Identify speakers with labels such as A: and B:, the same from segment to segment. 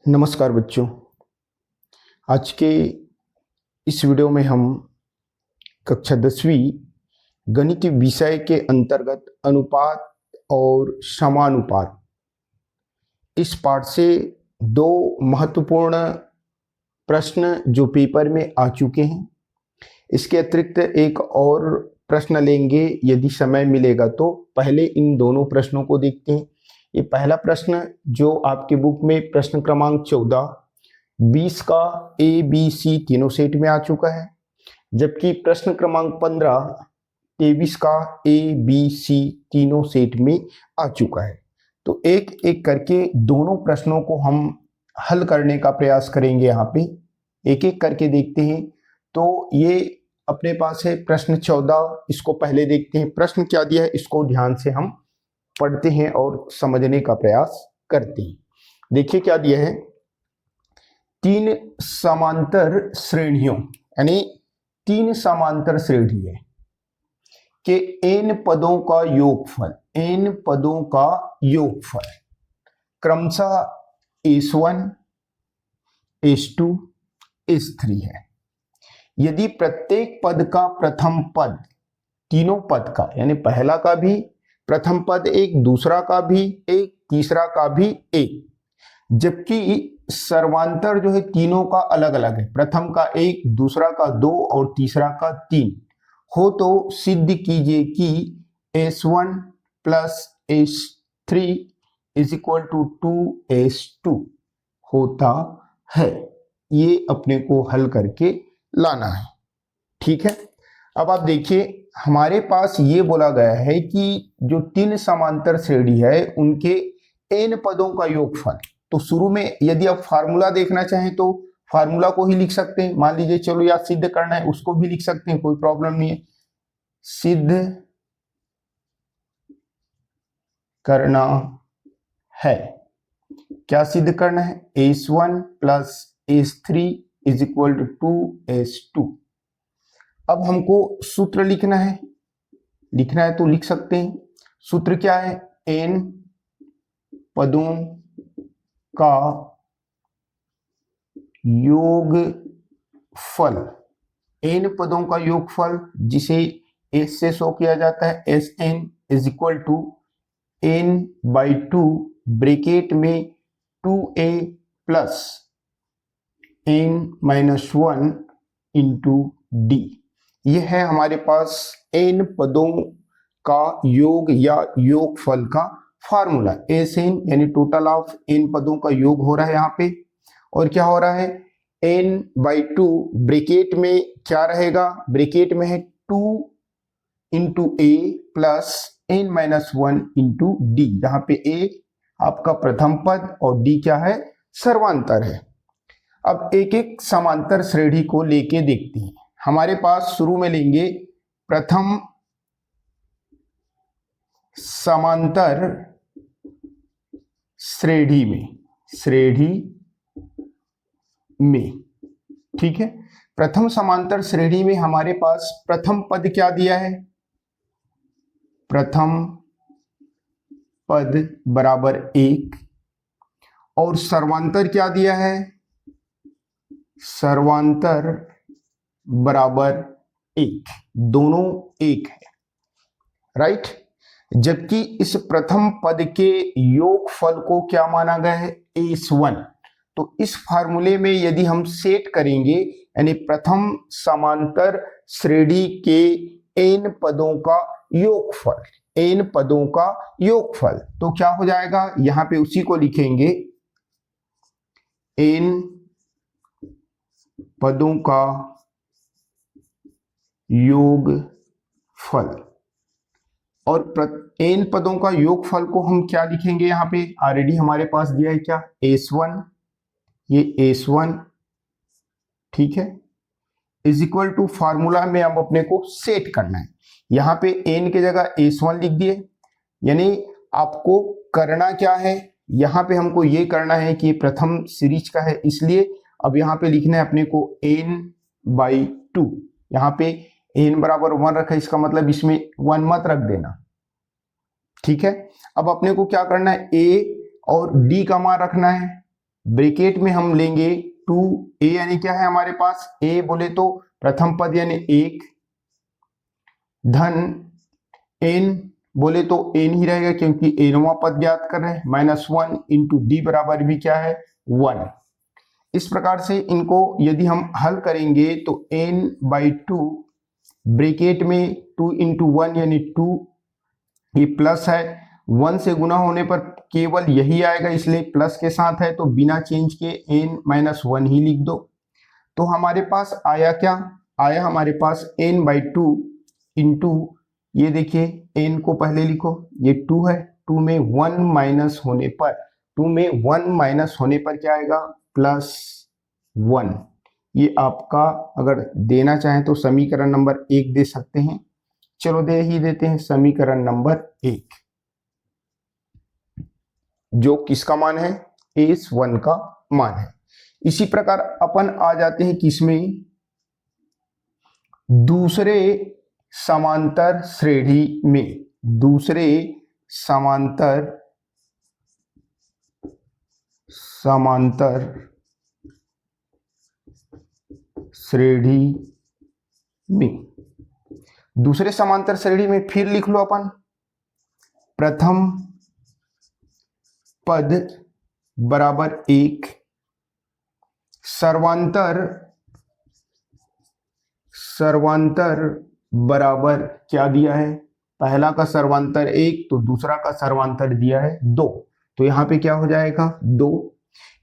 A: नमस्कार बच्चों। आज के इस वीडियो में हम कक्षा 10वीं गणित विषय के अंतर्गत अनुपात और समानुपात इस पाठ से दो महत्वपूर्ण प्रश्न जो पेपर में आ चुके हैं, इसके अतिरिक्त एक और प्रश्न लेंगे यदि समय मिलेगा तो। पहले इन दोनों प्रश्नों को देखते हैं। ये पहला प्रश्न जो आपके बुक में प्रश्न क्रमांक 14 20 का ए बी सी तीनों सेट में आ चुका है, जबकि प्रश्न क्रमांक 15 23 का ए बी सी तीनों सेट में आ चुका है। तो एक एक करके दोनों प्रश्नों को हम हल करने का प्रयास करेंगे। यहाँ पे एक एक करके देखते हैं। तो ये अपने पास है प्रश्न 14, इसको पहले देखते हैं। प्रश्न क्या दिया है इसको ध्यान से हम पढ़ते हैं और समझने का प्रयास करते हैं। देखिए क्या दिया है, तीन समांतर श्रेणियों यानी तीन समांतर श्रेणी है के n पदों का योगफल, n पदों का योगफल क्रमशः s1 s2 s3 है। यदि प्रत्येक पद का प्रथम पद, तीनों पद का यानी पहला का भी प्रथम पद एक, दूसरा का भी एक, तीसरा का भी एक, जबकि सर्वांतर जो है तीनों का अलग अलग है, प्रथम का एक, दूसरा का दो और तीसरा का तीन हो, तो सिद्ध कीजिए कि s1 plus s3 is equal to 2s2 होता है। ये अपने को हल करके लाना है, ठीक है। अब आप देखिए हमारे पास ये बोला गया है कि जो तीन समांतर श्रेणी है उनके n पदों का योगफल। तो शुरू में यदि आप फार्मूला देखना चाहें तो फार्मूला को ही लिख सकते हैं। मान लीजिए चलो या सिद्ध करना है उसको भी लिख सकते हैं, कोई प्रॉब्लम नहीं है। सिद्ध करना है, क्या सिद्ध करना है, s1 plus s3 is equal to 2s2। अब हमको सूत्र लिखना है तो लिख सकते हैं। सूत्र क्या है, n पदों का योगफल, n पदों का योगफल जिसे s से शो किया जाता है, sn is equal to n/2 bracket में 2a plus n-1 into d। यह है हमारे पास n पदों का योग या योगफल का फार्मूला। Sn यानी टोटल ऑफ n पदों का योग हो रहा है यहाँ पे, और क्या हो रहा है, n/2 ब्रैकेट में क्या रहेगा, ब्रैकेट में है 2 into a plus n-1 into d। यहाँ पे a आपका प्रथम पद और d क्या है, सर्वांतर है। अब एक एक समांतर श्रेणी को लेके देखते हैं। हमारे पास शुरू में लेंगे प्रथम समांतर श्रेणी में, ठीक है। प्रथम समांतर श्रेणी में हमारे पास प्रथम पद क्या दिया है, प्रथम पद बराबर 1, और सर्वांतर क्या दिया है, सर्वांतर बराबर 1, दोनों एक है, राइट। जबकि इस प्रथम पद के योगफल को क्या माना गया है, s1। तो इस फार्मूले में यदि हम सेट करेंगे यानी प्रथम समांतर श्रेणी के n पदों का योगफल, n पदों का योगफल, तो क्या हो जाएगा, यहां पे उसी को लिखेंगे n पदों का योगफल। और n पदों का योगफल को हम क्या लिखेंगे, यहाँ पे ऑलरेडी हमारे पास दिया है क्या, s1, ये s1, ठीक है, इज इक्वल टू फार्मूला में अब अपने को सेट करना है। यहाँ पे n की जगह s1 लिख दिए, यानी आपको करना क्या है, यहाँ पे हमको ये करना है कि प्रथम सीरीज का है, इसलिए अब यहाँ पे लिखना है अपने को n/2। यहाँ पे n बराबर 1 रखा है, इसका मतलब इसमें 1 मत रख देना, ठीक है। अब अपने को क्या करना है, a और d का मान रखना है, ब्रैकेट में हम लेंगे 2a यानी क्या है हमारे पास, a बोले तो प्रथम पद यानी 1, धन n बोले तो n ही रहेगा क्योंकि nवां पद ज्ञात कर रहे हैं, -1 इंटू डी बराबर भी क्या है 1। इस प्रकार से इनको यदि हम हल करेंगे तो n/2 ब्रैकेट में 2 इंटू 1 यानी 2, ये प्लस है, 1 से गुना होने पर केवल यही आएगा इसलिए प्लस के साथ है, तो बिना चेंज के n-1 ही लिख दो। तो हमारे पास आया क्या, आया हमारे पास n/2 इंटू, ये देखिए n को पहले लिखो, ये 2 है, 2 में 1 माइनस होने पर, 2 में 1 माइनस होने पर क्या आएगा +1। ये आपका अगर देना चाहें तो समीकरण नंबर 1 दे सकते हैं, चलो दे ही देते हैं समीकरण नंबर 1, जो किसका मान है, S1 का मान है। इसी प्रकार अपन आ जाते हैं किसमें, दूसरे समांतर श्रेणी में, दूसरे समांतर श्रेणी में, दूसरे समांतर श्रेणी में फिर लिख लो अपन, प्रथम पद बराबर 1, सर्वांतर बराबर क्या दिया है, पहला का सर्वांतर 1 तो दूसरा का सर्वांतर दिया है 2, तो यहाँ पे क्या हो जाएगा 2।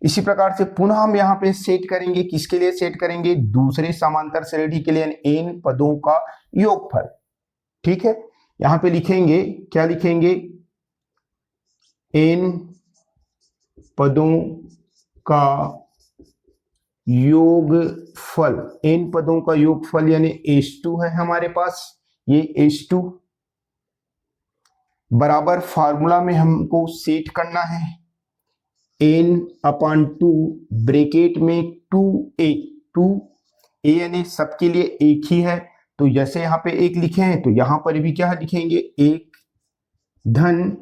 A: इसी प्रकार से पुनः हम यहाँ पे सेट करेंगे, किसके लिए सेट करेंगे, दूसरे समांतर श्रेणी के लिए n पदों का योगफल। ठीक है, यहाँ पे लिखेंगे, क्या लिखेंगे, n पदों का योगफल, n पदों का योगफल यानी H2 है हमारे पास, ये H2 बराबर फार्मूला में हमको सेट करना है n/2 ब्रैकेट में 2a, 2a यानी सबके लिए एक ही है, तो जैसे यहाँ पे एक लिखे हैं तो यहाँ पर भी क्या लिखेंगे 1, धन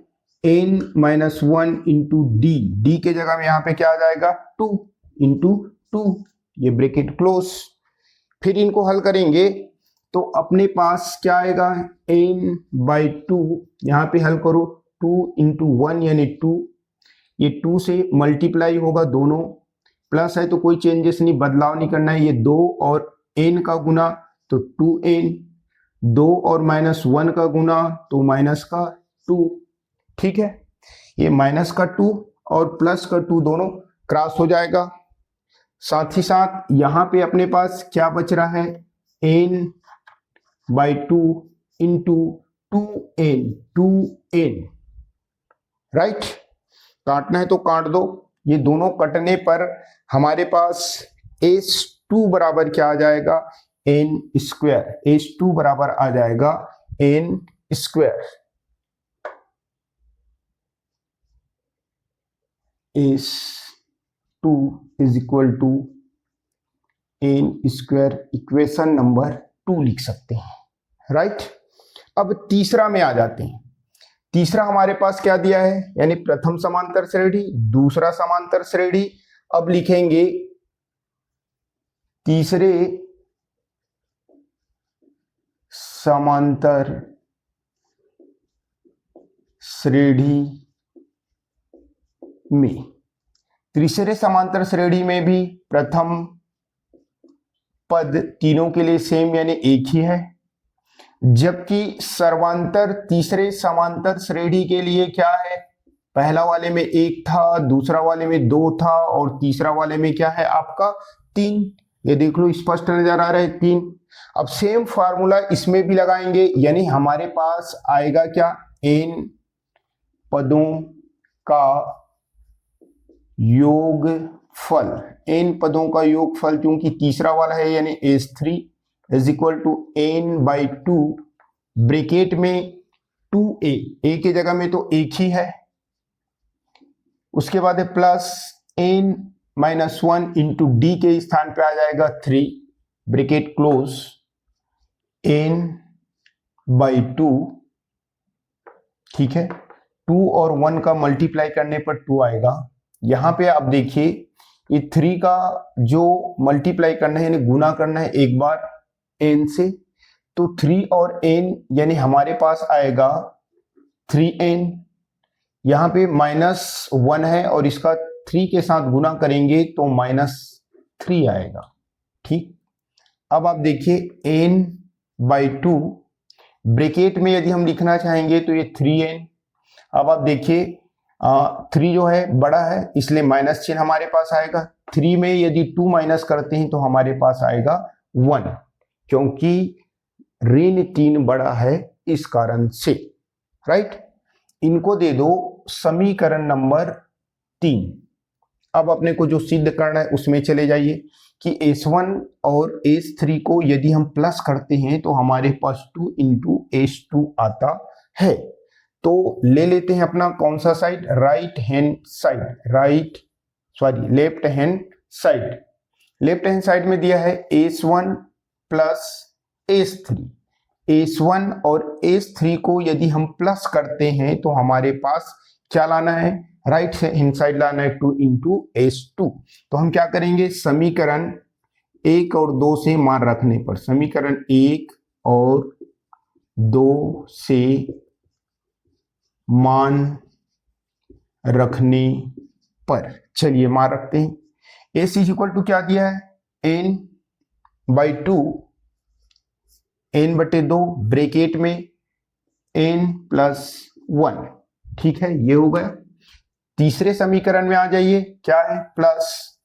A: n-1 इंटू डी, डी के जगह में यहाँ पे क्या आ जाएगा 2 इंटू 2, ये ब्रैकेट क्लोज। फिर इनको हल करेंगे तो अपने पास क्या आएगा, n/2, यहाँ पे हल करो 2 इंटू 1 यानी 2, ये 2 से मल्टीप्लाई होगा दोनों, प्लस है तो कोई चेंजेस नहीं, बदलाव नहीं करना है, ये 2 और n का गुना तो 2n, 2 और -1 का गुना तो माइनस का 2। ठीक है, ये माइनस का 2 और प्लस का 2 दोनों क्रॉस हो जाएगा। साथ ही साथ यहाँ पे अपने पास क्या बच रहा है, n/2 इंटू 2n, राइट, काटना है तो काट दो, ये दोनों कटने पर हमारे पास S2 बराबर क्या आ जाएगा, n², H2 बराबर आ जाएगा n², S2 is equal to n², equation number 2 लिख सकते हैं, राइट। अब तीसरा में आ जाते हैं, तीसरा हमारे पास क्या दिया है, यानी प्रथम समांतर श्रेणी, दूसरा समांतर श्रेणी। अब लिखेंगे तीसरे समांतर श्रेणी में, तीसरे समांतर श्रेणी में भी प्रथम पद तीनों के लिए सेम यानी एक ही है, जबकि सर्वांतर तीसरे समांतर श्रेणी के लिए क्या है, पहला वाले में 1 था, दूसरा वाले में 2 था और तीसरा वाले में क्या है आपका 3, ये देख लो स्पष्ट नजर आ रहा है 3। अब सेम फार्मूला इसमें भी लगाएंगे, यानी हमारे पास आएगा क्या, n पदों का योगफल, n पदों का योगफल क्योंकि तीसरा वाला है यानी S3 is equal to n/2 bracket में 2a, a की जगह में तो एक ही है, उसके बाद है प्लस n-1 इंटू डी के स्थान पे आ जाएगा 3 ब्रैकेट क्लोज, n/2, ठीक है, 2 और 1 का मल्टीप्लाई करने पर 2 आएगा। यहां पे आप देखिए ये 3 का जो मल्टीप्लाई करना है यानी गुना करना है एक बार n से, तो 3 और n यानी हमारे पास आएगा 3n। यहाँ पे -1 है और इसका 3 के साथ गुना करेंगे तो -3 आएगा। ठीक, अब आप देखिए n/2 ब्रैकेट में यदि हम लिखना चाहेंगे तो ये 3n। अब आप देखिए 3 जो है बड़ा है इसलिए माइनस चिन्ह हमारे पास आएगा। 3 में यदि 2 माइनस करते हैं तो हमारे पास आएगा 1, क्योंकि ऋण 3 बड़ा है इस कारण से। राइट, इनको दे दो समीकरण नंबर 3। अब अपने को जो सिद्ध करना है उसमें चले जाइए कि S1 और S3 को यदि हम प्लस करते हैं तो हमारे पास 2 इंटू S2 आता है। तो ले लेते हैं अपना कौन सा side, left hand side. Left hand side में दिया है S1 प्लस S3। S1 और S3 को यदि हम प्लस करते हैं तो हमारे पास क्या लाना है, राइट हैंड साइड लाना है 2 इंटू S2। तो हम क्या करेंगे, समीकरण 1 और 2 से मान रखने पर, समीकरण 1 और 2 से मान रखने पर, चलिए मान रखते हैं। S इक्वल टू क्या दिया है, n/2 n/2 ब्रैकेट में n+1। ठीक है, ये हो गया। तीसरे समीकरण में आ जाइए, क्या है, प्लस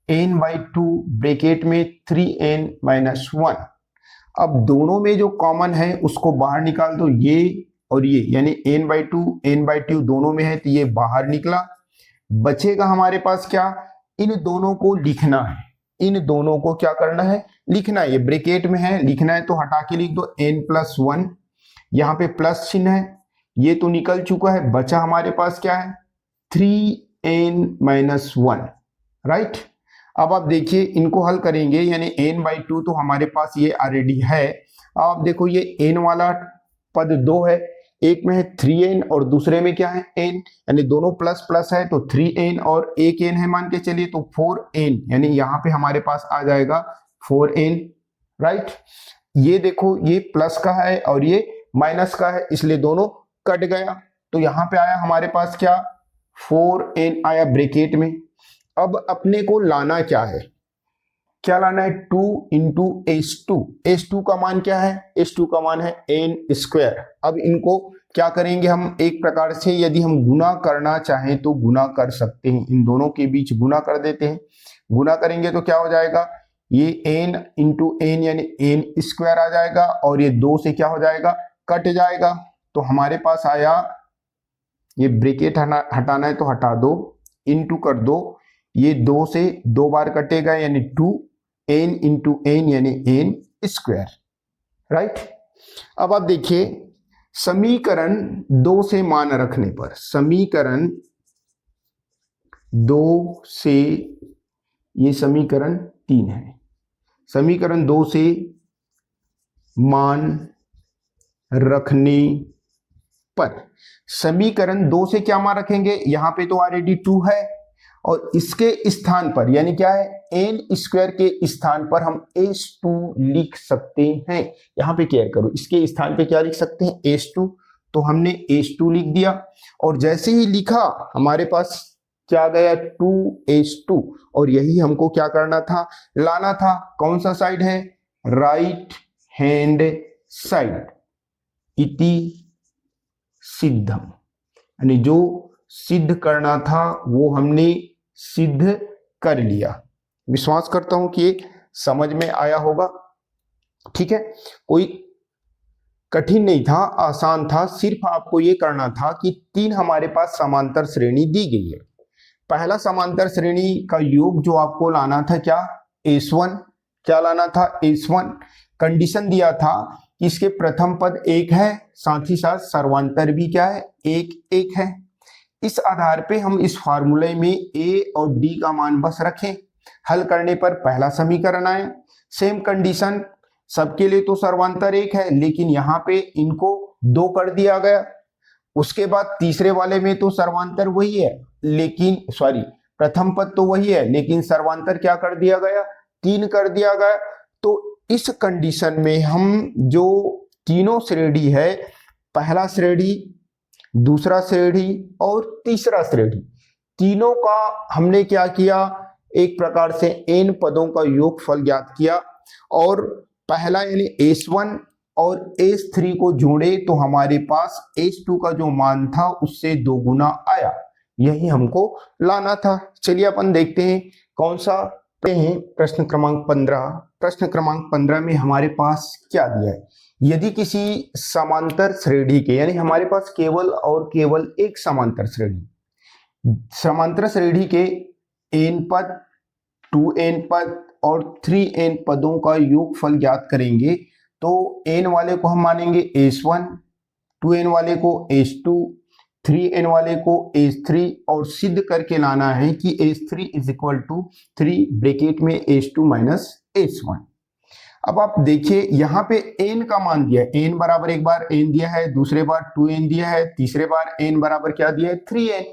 A: n/2 ब्रैकेट में 3n-1। अब दोनों में जो कॉमन है उसको बाहर निकाल दो, ये और ये, यानी n/2 दोनों में है तो ये बाहर निकला। बचेगा हमारे पास क्या, इन दोनों को लिखना है, इन दोनों को क्या करना है, लिखना है। ये ब्रैकेट में है, लिखना है तो हटा के लिख दो n+1। यहाँ पे प्लस चिन्ह है, ये तो निकल चुका है। बचा हमारे पास क्या है, 3n-1। राइट, अब आप देखिए इनको हल करेंगे, यानी n/2 तो हमारे पास ये ऑलरेडी है। अब आप देखो ये n वाला पद 2 है, एक में है 3n और दूसरे में क्या है n, यानी दोनों प्लस प्लस है तो 3n और एक n है मान के चलिए तो 4n, यानी यहाँ पे हमारे पास आ जाएगा 4n। राइट, ये देखो ये प्लस का है और ये माइनस का है इसलिए दोनों कट गया, तो यहाँ पे आया हमारे पास क्या, 4n आया ब्रैकेट में। अब अपने को लाना क्या है, क्या लाना है, 2 इंटू S2। S2 का मान क्या है, S2 का मान है n²। अब इनको क्या करेंगे हम, एक प्रकार से यदि हम गुना करना चाहें तो गुना कर सकते हैं, इन दोनों के बीच गुना कर देते हैं। गुना करेंगे तो क्या हो जाएगा, ये n इंटू n यानी n² आ जाएगा और ये 2 से क्या हो जाएगा, कट जाएगा। तो हमारे पास आया, ये ब्रैकेट हटाना है तो हटा दो, इंटू कर दो, ये 2 से 2 बार कटेगा यानी 2n इंटू n यानी n²। राइट, अब आप देखिए समीकरण 2 से मान रखने पर, समीकरण 2 से, ये समीकरण 3 है, समीकरण 2 से मान रखने पर, समीकरण 2 से क्या मान रखेंगे, यहां पे तो ऑलरेडी 2 है और इसके स्थान पर यानी क्या है, n² के स्थान पर हम S2 लिख सकते हैं। यहां पे केयर करो, इसके स्थान पे क्या लिख सकते हैं, S2। तो हमने S2 लिख दिया और जैसे ही लिखा हमारे पास क्या गया, 2S2। और यही हमको क्या करना था, लाना था। कौन सा साइड है, राइट हैंड साइड। इति सिद्धम, यानी जो सिद्ध करना था वो हमने सिद्ध कर लिया। विश्वास करता हूं कि ये समझ में आया होगा। ठीक है, कोई कठिन नहीं था, आसान था। सिर्फ आपको ये करना था कि 3 हमारे पास समांतर श्रेणी दी गई है। पहला समांतर श्रेणी का योग जो आपको लाना था क्या, S1। क्या लाना था, S1। कंडीशन दिया था कि इसके प्रथम पद 1 है, साथ ही साथ सर्वांतर भी क्या है, 1 है। इस आधार पे हम इस फार्मूले में a और d का मान बस रखें। हल करने पर पहला समीकरण आया। सेम कंडीशन सबके लिए, तो सर्वांतर 1 है लेकिन यहाँ पे इनको 2 कर दिया गया। उसके बाद तीसरे वाले में तो सर्वांतर वही है, लेकिन प्रथम पद तो वही है लेकिन सर्वांतर क्या कर दिया गया, 3 कर दिया गया। तो इस कंडीशन में हम जो तीनों श्रेणी है, पहला श्रेणी, दूसरा श्रेणी और तीसरा श्रेणी, तीनों का हमने क्या किया, एक प्रकार से n पदों का योगफल ज्ञात किया और पहला यानी S1 और S3 को जोड़े तो हमारे पास S2 का जो मान था उससे 2 गुना आया, यही हमको लाना था। चलिए अपन देखते हैं कौन सा हैं। प्रश्न क्रमांक 15। प्रश्न क्रमांक 15 में हमारे पास क्या दिया है, यदि किसी समांतर श्रेणी के, यानी हमारे पास केवल और केवल एक समांतर श्रेणी, समांतर श्रेणी के n पद, 2n पद और 3n पदों का योगफल ज्ञात करेंगे तो n वाले को हम मानेंगे S1, 2n वाले को S2, 3n वाले को S3 और सिद्ध करके लाना है कि S3 is equal to 3 bracket में S2 माइनस S1। अब आप देखिए यहाँ पे n का मान दिया है, n बराबर एक बार n दिया है, दूसरे बार 2n दिया है, तीसरे बार n बराबर क्या दिया है 3n।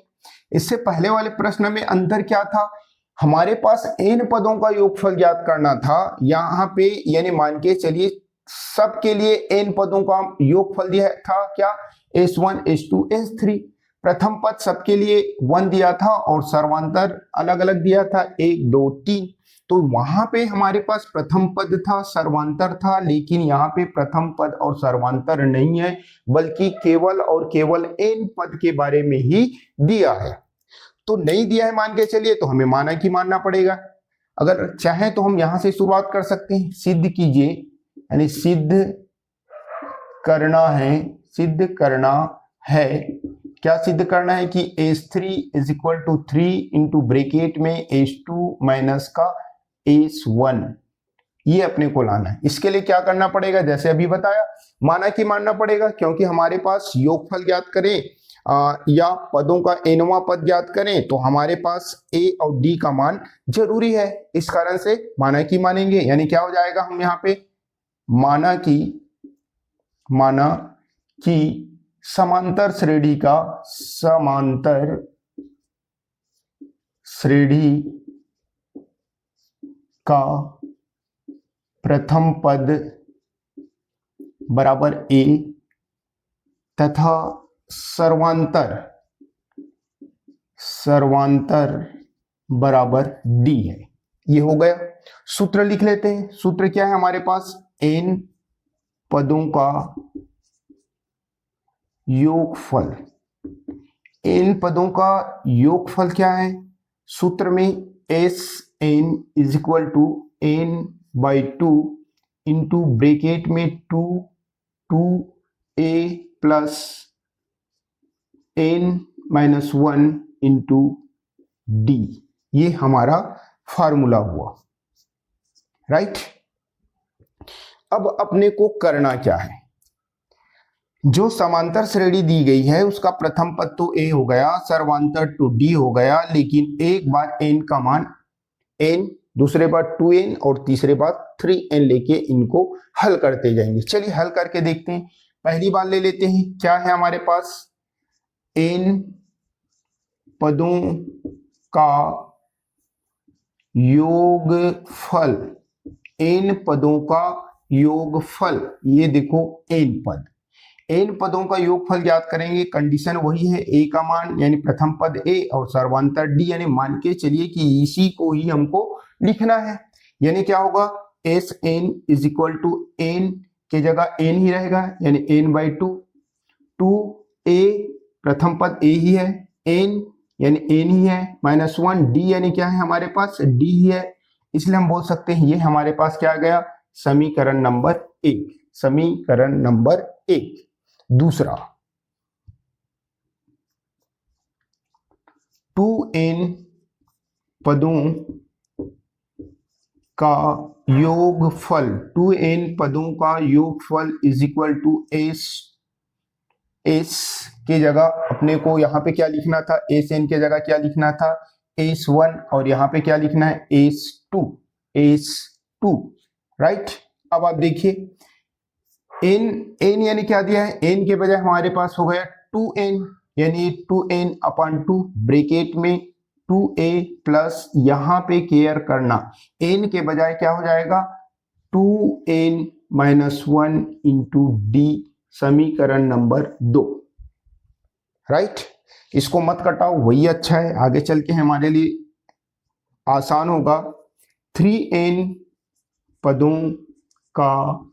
A: इससे पहले वाले प्रश्न में अंतर क्या था, हमारे पास n पदों का योगफल ज्ञात करना था, यहाँ पे यानी मान के चलिए सबके लिए n पदों का योगफल दिया था क्या, S1, S2, S3। प्रथम पद सबके लिए 1 दिया था और सर्वांतर अलग अलग दिया था 1, 2, 3। तो वहां पे हमारे पास प्रथम पद था, सर्वांतर था, लेकिन यहाँ पे प्रथम पद और सर्वांतर नहीं है बल्कि केवल और केवल n पद के बारे में ही दिया है। तो नहीं दिया है मान के चलिए तो हमें माना कि मानना पड़ेगा। अगर चाहे तो हम यहां से शुरुआत कर सकते हैं, सिद्ध कीजिए, यानी सिद्ध करना है, क्या सिद्ध करना है कि S3 is equal to 3 into bracket में S2 माइनस का S1, ये अपने को लाना है। इसके लिए क्या करना पड़ेगा, जैसे अभी बताया, माना कि मानना पड़ेगा, क्योंकि हमारे पास योगफल ज्ञात करें या पदों का nवां पद ज्ञात करें तो हमारे पास A और D का मान जरूरी है, इस कारण से माना कि मानेंगे। यानी क्या हो जाएगा, हम यहाँ पे माना कि समांतर श्रेणी का प्रथम पद बराबर A तथा सर्वांतर बराबर D है। ये हो गया। सूत्र लिख लेते हैं। सूत्र क्या है हमारे पास, n पदों का योगफल, n पदों का योगफल क्या है, सूत्र में Sn is equal to n by 2 into bracket में 2a plus n minus 1 into d, ये हमारा फार्मूला हुआ, राइट। अब अपने को करना क्या है, जो समांतर श्रेणी दी गई है उसका प्रथम पद तो a हो गया, सर्वांतर तो d हो गया, लेकिन एक बार n का मान n, दूसरे बार 2n और तीसरे बार 3n लेके इनको हल करते जाएंगे। चलिए हल करके देखते हैं। पहली बार ले लेते हैं, क्या है हमारे पास, n पदों का योगफल, n पदों का योगफल, ये देखो n पद, n पदों का योगफल ज्ञात करेंगे। कंडीशन वही है, a का मान यानी प्रथम पद a और सर्वांतर d, यानी मान के चलिए कि इसी को ही हमको लिखना है। यानी क्या होगा, Sn is equal to n के जगह n ही रहेगा, यानी n बाई 2, 2a प्रथम पद a ही है, n यानी n ही है, माइनस 1 d यानी क्या है हमारे पास d ही है, इसलिए हम बोल सकते हैं ये हमारे पास क्या आ गया, समीकरण नंबर 1। समीकरण नंबर 1। दूसरा, 2n पदों का योगफल, 2n पदों का योगफल इज इक्वल टू s के जगह अपने को यहाँ पे क्या लिखना था, Sn के जगह क्या लिखना था, S1 और यहाँ पे क्या लिखना है, S2, राइट। अब आप देखिए n यानी क्या दिया है, n के बजाय हमारे पास हो गया 2n, यानी 2n अपॉन 2 ब्रैकेट में 2a प्लस यहाँ पे केयर करना n के बजाय क्या हो जाएगा 2n माइनस 1 इंटू डी, समीकरण नंबर 2। राइट, इसको मत कटाओ, वही अच्छा है, आगे चल के हमारे लिए आसान होगा। 3n पदों का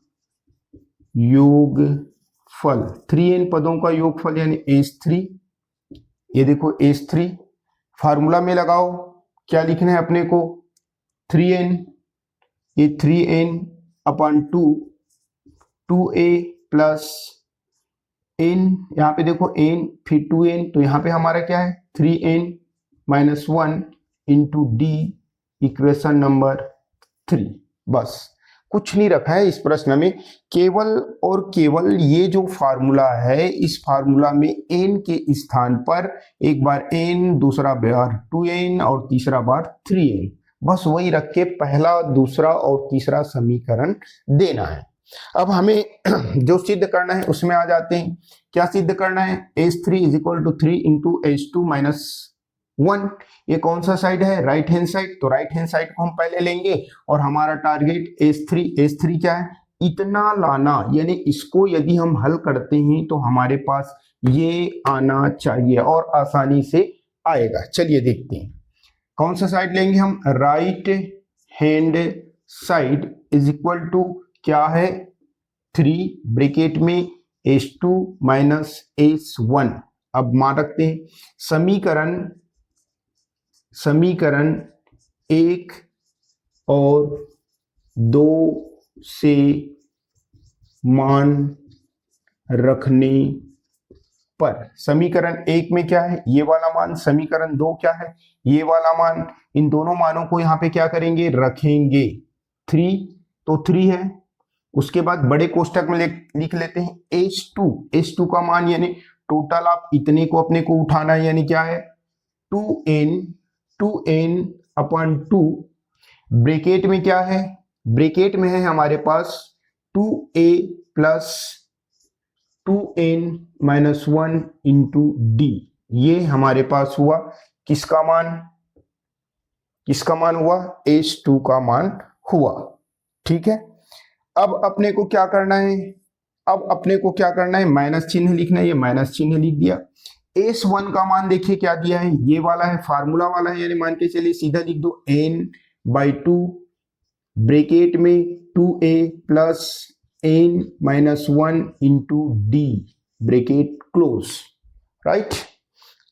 A: योगफल, 3n पदों का योगफल यानी H3, ये देखो H3 फार्मूला में लगाओ, क्या लिखना है अपने को 3n, ये 3n upon 2, 2a plus n, यहाँ पे देखो n फिर 2n, तो यहाँ पे हमारा क्या है 3n minus 1 into D, equation number 3। बस कुछ नहीं रखा है इस प्रश्न में, केवल और केवल ये जो फार्मूला है, इस फार्मूला में n के स्थान पर एक बार n, दूसरा बार 2n और तीसरा बार 3n, बस वही रख के पहला, दूसरा और तीसरा समीकरण देना है। अब हमें जो सिद्ध करना है उसमें आ जाते हैं। क्या सिद्ध करना है, H3 is equal to 3 into H2 minus 1, ये कौन सा साइड है, राइट हैंड साइड, तो राइट हैंड साइड को हम पहले लेंगे और हमारा टारगेट H3 क्या है, इतना लाना, यानी इसको यदि हम हल करते हैं तो हमारे पास ये आना चाहिए और आसानी से आएगा। चलिए देखते हैं कौन सा साइड लेंगे हम, right hand side is equal to क्या है 3 ब्रैकेट में H2 माइनस H1। अब मान रखते हैं समीकरण 1 और 2 से मान रखने पर, समीकरण 1 में क्या है ये वाला मान, समीकरण 2 क्या है ये वाला मान, इन दोनों मानों को यहाँ पे क्या करेंगे रखेंगे, 3 तो 3 है, उसके बाद बड़े कोष्टक में लिख लेते हैं H2 का मान, यानी टोटल आप इतने को अपने को उठाना है, यानी क्या है 2n अपॉन 2, ब्रैकेट में क्या है, ब्रैकेट में है हमारे पास 2a plus 2n minus 1 into D, ये हमारे पास हुआ किसका मान हुआ, H2 का मान हुआ। ठीक है, अब अपने को क्या करना है, माइनस चिन्ह लिखना है, ये माइनस चिन्ह लिख दिया। S1 का मान देखिए क्या दिया है, ये वाला है, फार्मूला वाला है, यानी मान के चलिए सीधा लिख दो n/2 ब्रैकेट में 2a plus n minus 1 into D, bracket close. Right,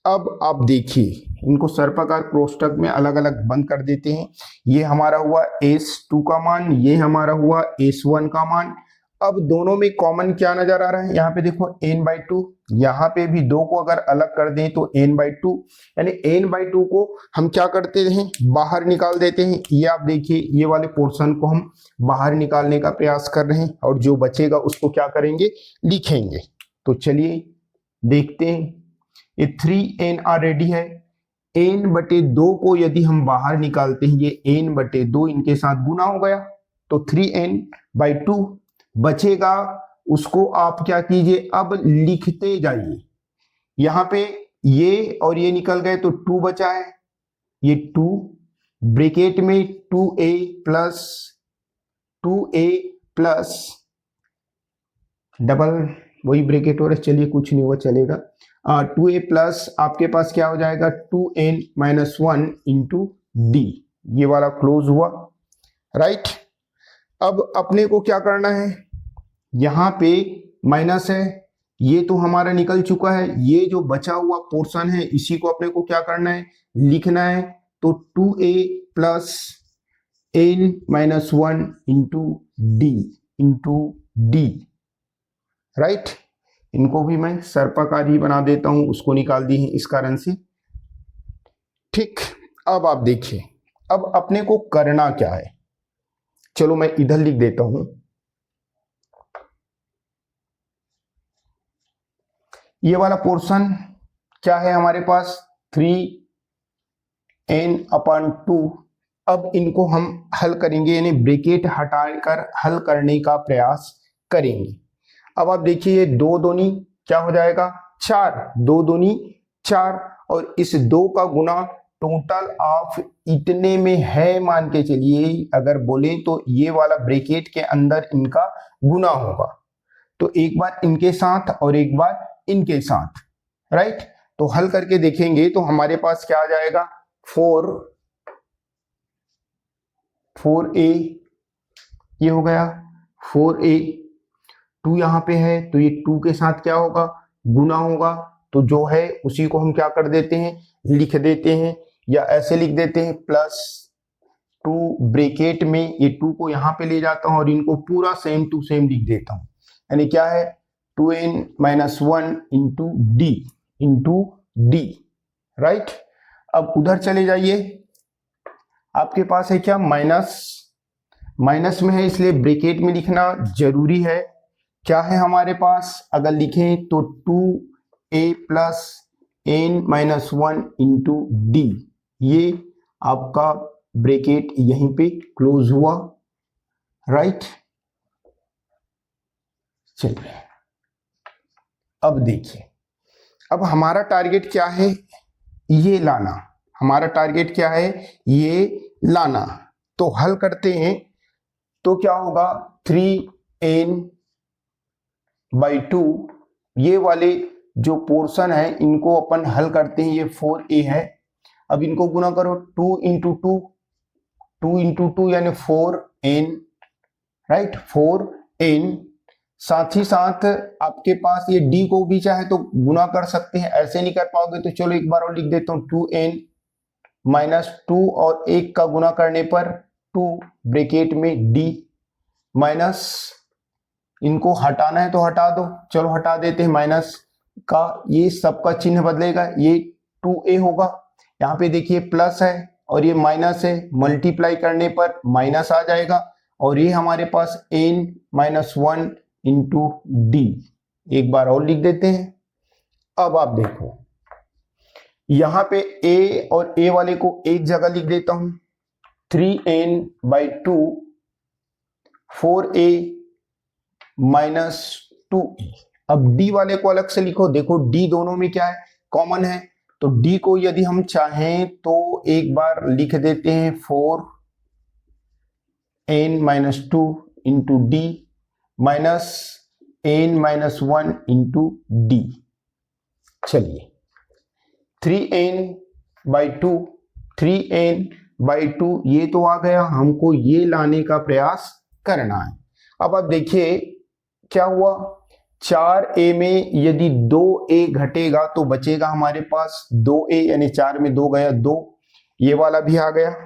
A: अब आप देखिए इनको सर्पाकार कोष्टक में अलग अलग बंद कर देते हैं। ये हमारा हुआ S2 का मान, ये हमारा हुआ S1 का मान। अब दोनों में कॉमन क्या नजर आ रहा है, यहाँ पे देखो n/2, यहाँ पे भी 2 को अगर अलग कर दें तो n/2, यानी n/2 को हम क्या करते हैं बाहर निकाल देते हैं। ये आप देखिए ये वाले पोर्शन को हम बाहर निकालने का प्रयास कर रहे हैं और जो बचेगा उसको क्या करेंगे लिखेंगे। तो चलिए देखते हैं, ये 3n रेडी है, n/2 को यदि हम बाहर निकालते हैं, ये n/2 इनके साथ गुना हो गया, तो 3n/2 बचेगा, उसको आप क्या कीजिए अब लिखते जाइए। यहां पे ये और ये निकल गए तो 2 बचा है, ये 2 ब्रैकेट में 2a प्लस डबल वही ब्रैकेट हो रहा है, चलिए कुछ नहीं हुआ चलेगा, 2a प्लस आपके पास क्या हो जाएगा 2n माइनस 1 इंटू डी, ये वाला क्लोज हुआ। राइट, अब अपने को क्या करना है, यहां पे माइनस है, ये तो हमारा निकल चुका है, ये जो बचा हुआ पोर्शन है इसी को अपने को क्या करना है लिखना है, तो 2a plus n minus 1 into D. Right, इनको भी मैं सर्पाकार ही बना देता हूं, उसको निकाल दी है इस कारण से। ठीक, अब आप देखिए अब अपने को करना क्या है, चलो मैं इधर लिख देता हूं, ये वाला पोर्शन क्या है हमारे पास 3n/2, अब इनको हम हल करेंगे, यानी ब्रैकेट हटाकर हल करने का प्रयास करेंगे। अब आप देखिए ये 2 दूनी क्या हो जाएगा 4, 2 दूनी 4, और इस 2 का गुना टोटल ऑफ इतने में है, मान के चलिए अगर बोले तो ये वाला ब्रैकेट के अंदर इनका गुना होगा, तो एक बार इनके साथ और एक बार इनके साथ, राइट। तो हल करके देखेंगे तो हमारे पास क्या आ जाएगा, 4a ये हो गया 4a, 2 यहां पे है तो ये 2 के साथ क्या होगा, गुना होगा, तो जो है उसी को हम क्या कर देते हैं, लिख देते हैं, या ऐसे लिख देते हैं +2 ब्रैकेट में ये 2 को यहां पे ले जाता हूं और इनको पूरा सेम टू सेम लिख देता हूं, यानी क्या है 2n - 1 इंटू डी, राइट। अब उधर चले जाइए, आपके पास है क्या, माइनस में है इसलिए ब्रैकेट में लिखना जरूरी है। क्या है हमारे पास, अगर लिखें तो 2a + n - 1 इंटू डी, ये आपका ब्रैकेट यहीं पे क्लोज हुआ, राइट। चलिए अब देखिए, अब हमारा टारगेट क्या है, ये लाना, हमारा टारगेट क्या है, ये लाना। तो हल करते हैं तो क्या होगा, 3n/2, ये वाले जो पोर्शन है इनको अपन हल करते हैं, ये 4a है। अब इनको गुना करो, 2 × 2 यानी 4n, राइट, 4n। साथ ही साथ आपके पास ये d को भी चाहे तो गुना कर सकते हैं, ऐसे नहीं कर पाओगे तो चलो एक बार और लिख देता हूं, 2n - 2 और 1 का गुना करने पर 2 ब्रैकेट में d माइनस, इनको हटाना है तो हटा दो, चलो हटा देते हैं माइनस का, ये सबका चिन्ह बदलेगा, ये 2a होगा, यहाँ पे देखिए प्लस है और ये माइनस है, मल्टीप्लाई करने पर माइनस आ जाएगा, और ये हमारे पास n - 1 इंटू डी, एक बार और लिख देते हैं। अब आप देखो यहां पे a और a वाले को एक जगह लिख देता हूं, 3n/2 4a - 2a। अब d वाले को अलग से लिखो, देखो d दोनों में क्या है, कॉमन है, तो d को यदि हम चाहें तो एक बार लिख देते हैं 4n - 2 into D minus n - 1 into D. चलिए 3n/2 ये तो आ गया, हमको ये लाने का प्रयास करना है। अब आप देखिए क्या हुआ, 4a में यदि 2a घटेगा तो बचेगा हमारे पास 2a, यानी 4 में 2 गया 2, ये वाला भी आ गया।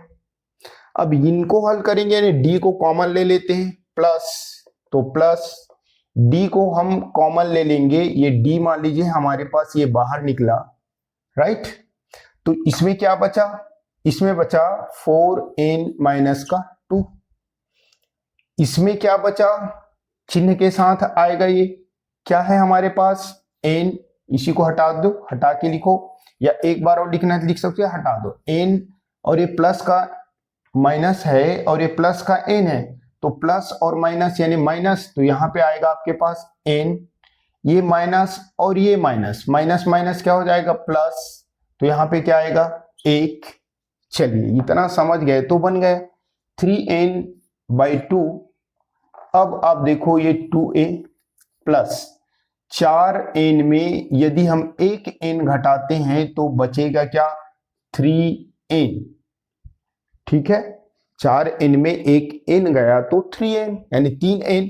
A: अब इनको हल करेंगे, यानी d को कॉमन ले लेते हैं, प्लस, तो प्लस d को हम कॉमन ले लेंगे, ये d मान लीजिए हमारे पास ये बाहर निकला, राइट। तो इसमें क्या बचा, इसमें बचा 4n - 2, इसमें क्या बचा, चिन्ह के साथ आएगा, ये क्या है हमारे पास n, इसी को हटा दो, हटा के लिखो, या एक बार और लिखना है लिख सकते हो, हटा दो n, और ये प्लस का माइनस है और ये प्लस का n है, तो प्लस और माइनस यानी माइनस, तो यहां पे आएगा आपके पास n, ये माइनस और ये माइनस, माइनस माइनस क्या हो जाएगा प्लस, तो यहां पे क्या आएगा 1। चलिए इतना समझ गए तो बन गया 3n/2। अब आप देखो ये 2a प्लस 4n में यदि हम एक n घटाते हैं तो बचेगा क्या, 3n, ठीक है, 4n में एक n गया तो 3n यानी 3n।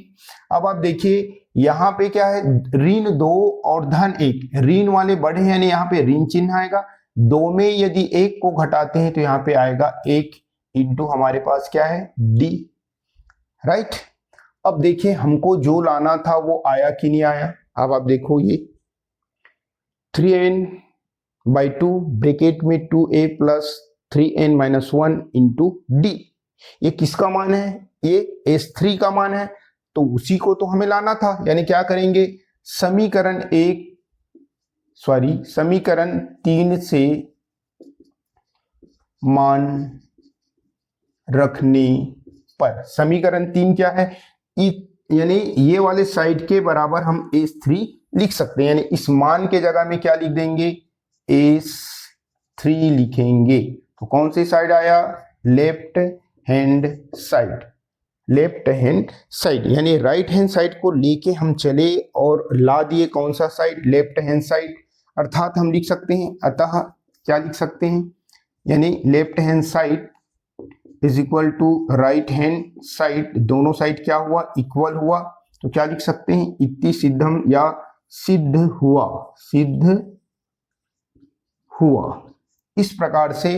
A: अब आप देखिए यहां पे क्या है, ऋण 2 और धन 1, ऋण वाले बढ़े यानी यहाँ पे ऋण चिन्ह आएगा, 2 में यदि 1 को घटाते हैं तो यहाँ पे आएगा 1 इंटू हमारे पास क्या है d, राइट। अब देखिए हमको जो लाना था वो आया कि नहीं आया। अब आप देखो ये 3n/2 ब्रैकेट में 2a plus 3n - 1 into D, ये किसका मान है, ये S3 का मान है, तो उसी को तो हमें लाना था, यानी क्या करेंगे, समीकरण 3 से मान रखने पर, समीकरण 3 क्या है, यानी ये वाले साइड के बराबर हम S3 लिख सकते हैं, यानी इस मान के जगह में क्या लिख देंगे, S3 3 लिखेंगे। तो कौन सी साइड आया? Left hand side. Left hand side यानी राइट हैंड साइड को लेके हम चले और ला दिए कौन सा साइड? Left hand side. अर्थात हम लिख सकते हैं, अतः क्या लिख सकते हैं? यानी left hand side is equal to right hand side. दोनों साइड क्या हुआ? इक्वल हुआ। तो क्या लिख सकते हैं? इति सिद्धम या सिद्ध हुआ, सिद्ध हुआ। इस प्रकार से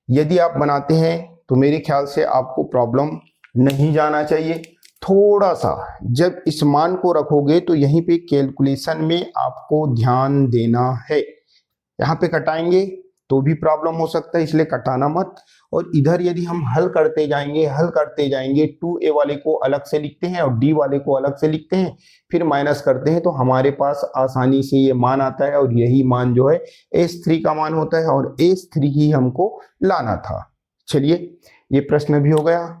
A: यदि आप बनाते हैं तो मेरे ख्याल से आपको प्रॉब्लम नहीं जाना चाहिए। थोड़ा सा जब इस मान को रखोगे तो यहीं पे कैलकुलेशन में आपको ध्यान देना है। यहाँ पे कटाएंगे तो भी प्रॉब्लम हो सकता है, इसलिए कटाना मत। और इधर यदि हम हल करते जाएंगे 2a वाले को अलग से लिखते हैं और d वाले को अलग से लिखते हैं, फिर माइनस करते हैं तो हमारे पास आसानी से ये मान आता है और यही मान जो है S3 का मान होता है और S3 ही हमको लाना था। चलिए ये प्रश्न भी हो गया।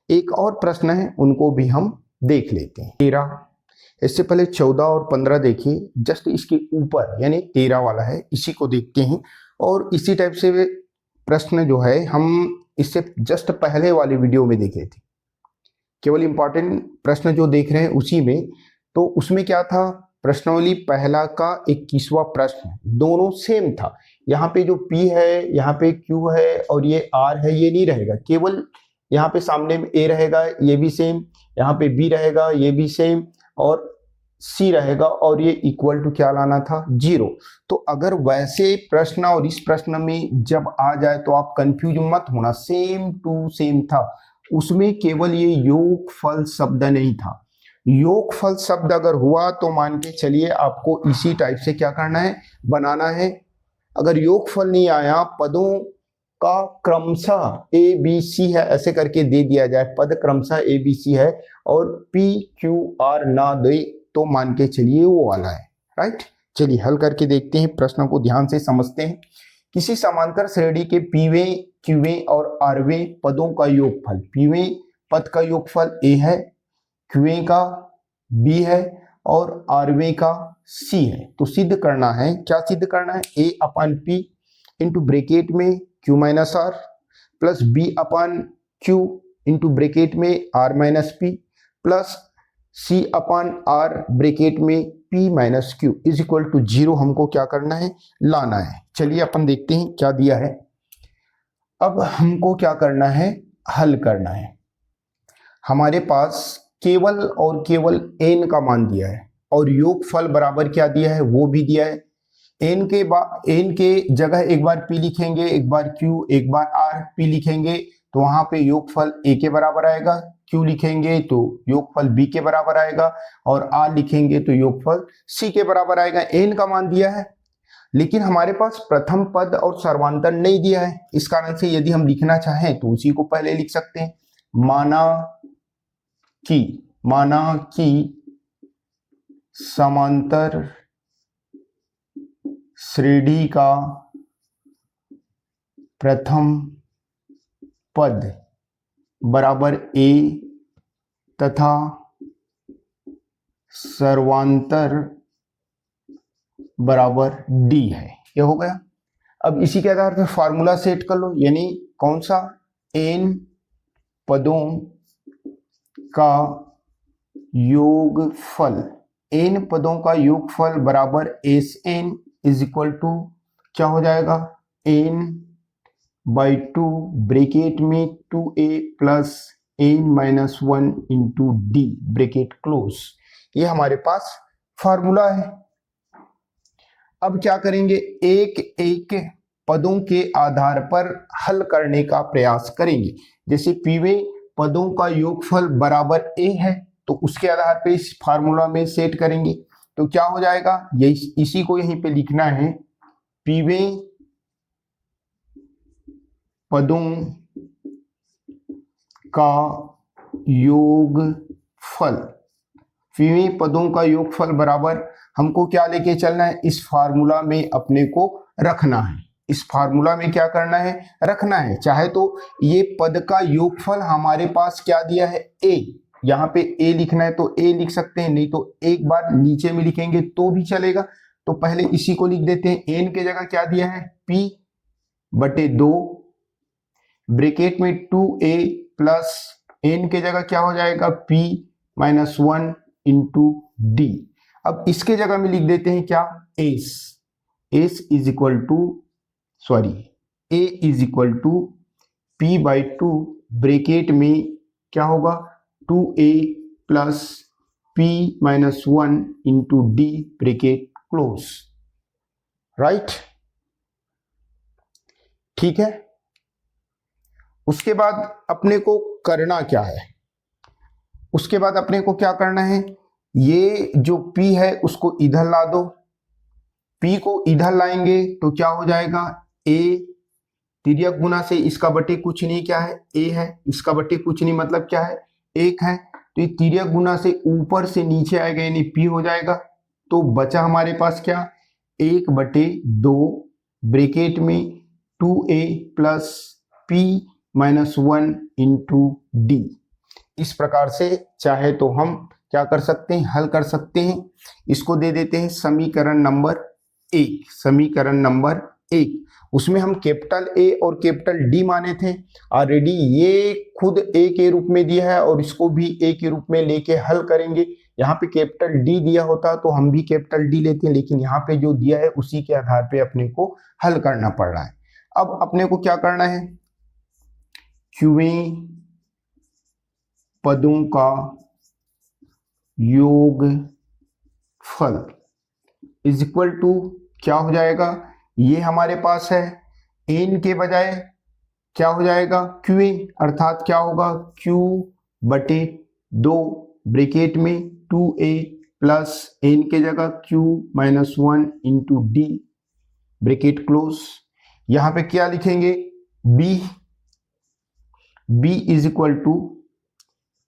A: एक और प्रश्न है, उनको भी हम देख लेते हैं। 13, इससे पहले 14 और 15 देखिए, जस्ट इसके ऊपर यानी 13 वाला है, इसी को देखते हैं। और इसी टाइप से प्रश्न जो है हम इससे जस्ट पहले वाली वीडियो में देखे थे। केवल इंपॉर्टेंट प्रश्न जो देख रहे हैं उसी में, तो उसमें क्या था? प्रश्नावली पहला का 21वां प्रश्न, दोनों सेम था। यहाँ पे जो P है, यहाँ पे Q है और ये R है, ये नहीं रहेगा। केवल यहाँ पे सामने में A रहेगा, ये भी सेम। यहाँ पे B रहेगा, ये भी सेम। और C रहेगा और ये इक्वल टू क्या लाना था? 0। तो अगर वैसे प्रश्न और इस प्रश्न में जब आ जाए तो आप कंफ्यूज मत होना, सेम टू सेम था। उसमें केवल ये योगफल शब्द नहीं था। योगफल शब्द अगर हुआ तो मान के चलिए आपको इसी टाइप से क्या करना है? बनाना है। अगर योगफल नहीं आया, पदों का क्रमशः A B C है ऐसे करके दे दिया जाए, पद क्रमशः A B C है और P Q R ना दे तो मान के चलिए वो वाला है। राइट, चलिए हल करके देखते हैं, प्रश्न को ध्यान से समझते हैं। किसी समांतर श्रेणी के पीवें, क्यूवें और आरवें पदों का योगफल, पीवें पद का योगफल A है, क्यूवें का B है और आरवें का C है। तो सिद्ध करना है, क्या सिद्ध करना है? A upon P into bracket में Q minus R plus B upon Q into bracket में R minus P plus C upon R bracket में P minus Q is equal to 0 हमको क्या करना है? लाना है। चलिए अपन देखते हैं क्या दिया है। अब हमको क्या करना है? हल करना है। हमारे पास केवल और केवल n का मान दिया है और योगफल बराबर क्या दिया है? वो भी दिया है। n के जगह एक बार p लिखेंगे, एक बार q, एक बार r, p लिखेंगे तो वहां पे योगफल a के बराबर आएगा, q लिखेंगे तो योगफल b के बराबर आएगा और r लिखेंगे तो योगफल c के बराबर आएगा। n का मान दिया है, लेकिन हमारे पास प्रथम पद और सर्वांतर नहीं दिया है। इस कारण से यदि हम लिखना चाहें तो उसी को पहले लिख सकते हैं। माना कि समांतर श्रेणी का प्रथम पद बराबर A तथा सर्वांतर बराबर D है। ये हो गया। अब इसी के आधार पर फार्मूला सेट कर लो, यानी कौन सा? n पदों का योगफल, n पदों का योगफल बराबर Sn इज इक्वल टू क्या हो जाएगा? n/2 ब्रेकेट में 2a plus n-1 into d bracket close. ये हमारे पास फार्मूला है। अब क्या करेंगे? एक एक पदों के आधार पर हल करने का प्रयास करेंगे। जैसे पीवें पदों का योगफल बराबर a है तो उसके आधार पे इस फार्मूला में सेट करेंगे तो क्या हो जाएगा? यही इसी को यहीं पे लिखना है। पीवें पदों का योगफल, पीवें पदों का योगफल बराबर हमको क्या लेके चलना है? इस फार्मूला में अपने को रखना है। इस फार्मूला में क्या करना है? रखना है। चाहे तो ये पद का योगफल हमारे पास क्या दिया है? a, यहाँ पे a लिखना है तो a लिख सकते हैं, नहीं तो एक बार नीचे में लिखेंगे तो भी चलेगा। तो पहले इसी को लिख देते हैं। n के जगह क्या दिया है? p, बटे 2 ब्रैकेट में 2a प्लस n के जगह क्या हो जाएगा p माइनस 1 इंटू डी। अब इसके जगह में लिख देते हैं क्या, s is equal to a is equal to p by 2 bracket में क्या होगा 2a plus p minus 1 into D bracket close, right. ठीक है, उसके बाद अपने को करना क्या है, उसके बाद अपने को क्या करना है, ये जो p है उसको इधर ला दो, p को इधर लाएंगे तो क्या हो जाएगा a तिर्यक गुना से इसका बटे कुछ नहीं क्या है a है, इसका बटे कुछ नहीं मतलब क्या है 1 है, तो ये तिर्यक गुना से ऊपर से नीचे आएगा यानी p हो जाएगा। तो बचा हमारे पास क्या 1 बटे 2 ब्रैकेट में 2a plus p minus 1 into D. इस प्रकार से चाहे तो हम क्या कर सकते हैं, हल कर सकते हैं। इसको दे देते हैं समीकरण नंबर 1, समीकरण नंबर 1। उसमें हम कैपिटल A और कैपिटल D माने थे ऑलरेडी, ये खुद A के रूप में दिया है और इसको भी A के रूप में लेके हल करेंगे। यहाँ पे कैपिटल D दिया होता तो हम भी कैपिटल D लेते हैं, लेकिन यहाँ पे जो दिया है उसी के आधार पे अपने को हल करना पड़ रहा है। अब अपने को क्या करना है, क्यों पदों का योगफल इज इक्वल टू क्या हो जाएगा, ये हमारे पास है n के बजाय क्या हो जाएगा qa, अर्थात क्या होगा q बटे 2 ब्रैकेट में 2a प्लस n के जगह q minus 1 into D bracket close. यहाँ पे क्या लिखेंगे b is equal to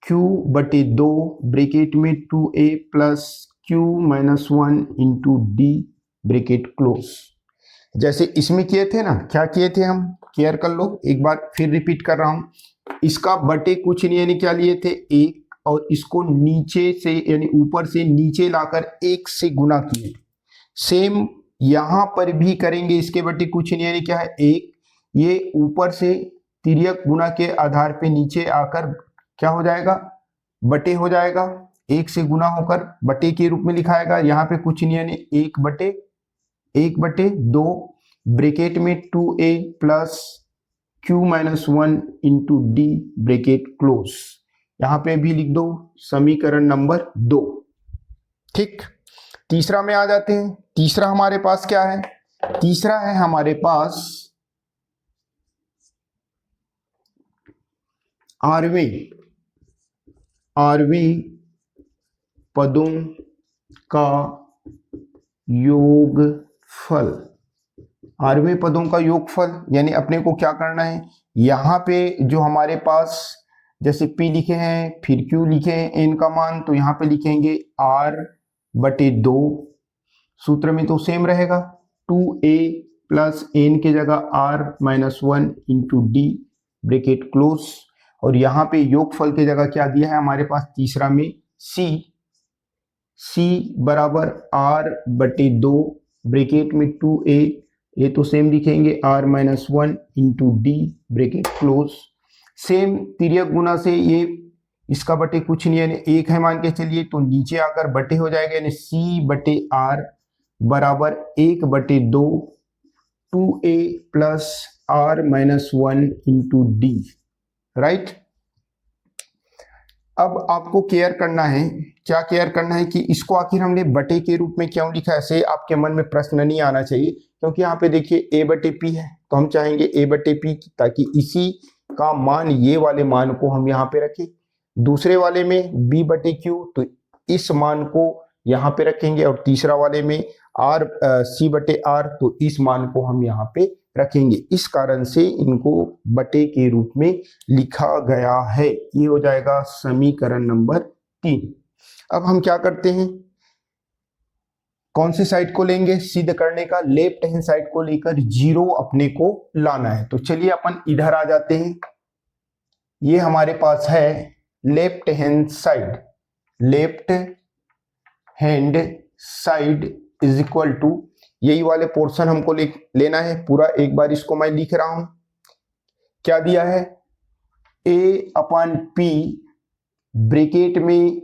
A: q बटे 2 ब्रैकेट में 2a plus q minus 1 into D bracket close. जैसे इसमें किए थे ना, क्या किए थे हम, केयर कर लो, एक बार फिर रिपीट कर रहा हूं। इसका बटे कुछ नहीं यानी क्या लिए थे 1, और इसको नीचे से यानी ऊपर से नीचे लाकर 1 से गुना किए। सेम यहां पर भी करेंगे, इसके बटे कुछ नहीं यानी क्या है 1, ये ऊपर से तिर्यक गुना के आधार पे नीचे आकर क्या हो जाएगा बटे हो जाएगा, 1 से गुना होकर बटे के रूप में लिखाएगा। यहाँ पे कुछ नहीं यानी 1 बटे 2 ब्रैकेट में 2a plus q minus 1 into D bracket close. यहाँ पे भी लिख दो समीकरण नंबर 2। ठीक, तीसरा में आ जाते हैं। तीसरा हमारे पास क्या है, तीसरा है हमारे पास आरवें पदों का योगफल। आरवें पदों का योगफल यानी अपने को क्या करना है, यहाँ पे जो हमारे पास जैसे p लिखे हैं फिर q लिखे हैं n का मान, तो यहाँ पे लिखेंगे r बटे 2, सूत्र में तो सेम रहेगा 2a प्लस n के जगह r minus 1 into D bracket close. और यहाँ पे योगफल के जगह क्या दिया है हमारे पास तीसरा में c बराबर r बटे 2 ब्रैकेट में 2a, ये तो सेम लिखेंगे r minus 1 into D bracket close. Same तिर्यक गुना से ये इसका बटे कुछ नहीं यानी 1 है मान के चलिए, तो नीचे आकर बटे हो जाएगा यानी c बटे r बराबर 1 बटे 2 2a plus r minus 1 into D, right. अब आपको केयर करना है, क्या केयर करना है कि इसको आखिर हमने बटे के रूप में क्यों लिखा है, ऐसे आपके मन में प्रश्न नहीं आना चाहिए, क्योंकि यहाँ पे देखिए a बटे p है तो हम चाहेंगे a बटे p ताकि इसी का मान ये वाले मान को हम यहाँ पे रखें। दूसरे वाले में b बटे q तो इस मान को यहाँ पे रखेंगे, और तीसरा वाले में c बटे r तो इस मान को हम यहाँ पे रखेंगे। इस कारण से इनको बटे के रूप में लिखा गया है। ये हो जाएगा समीकरण नंबर 3। अब हम क्या करते हैं, कौन सी साइड को लेंगे सिद्ध करने का, लेफ्ट हैंड साइड को लेकर 0 अपने को लाना है। तो चलिए अपन इधर आ जाते हैं। ये हमारे पास है left hand side, left hand side is equal to यही वाले पोर्शन हमको लेना है पूरा। एक बार इसको मैं लिख रहा हूं, क्या दिया है, a अपॉन p ब्रैकेट में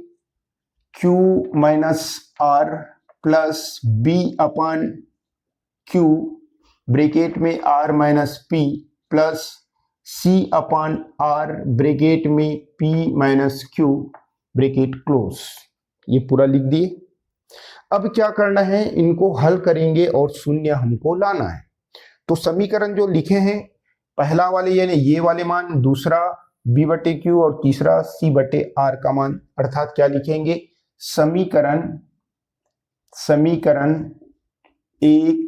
A: q minus r plus b upon q bracket में r minus p plus c upon r bracket में p minus q bracket close. ये पूरा लिख दिए। अब क्या करना है, इनको हल करेंगे और शून्य हमको लाना है। तो समीकरण जो लिखे हैं, पहला वाले यानी ये वाले मान, दूसरा b बटे क्यू और तीसरा c बटे r का मान, अर्थात क्या लिखेंगे, समीकरण 1,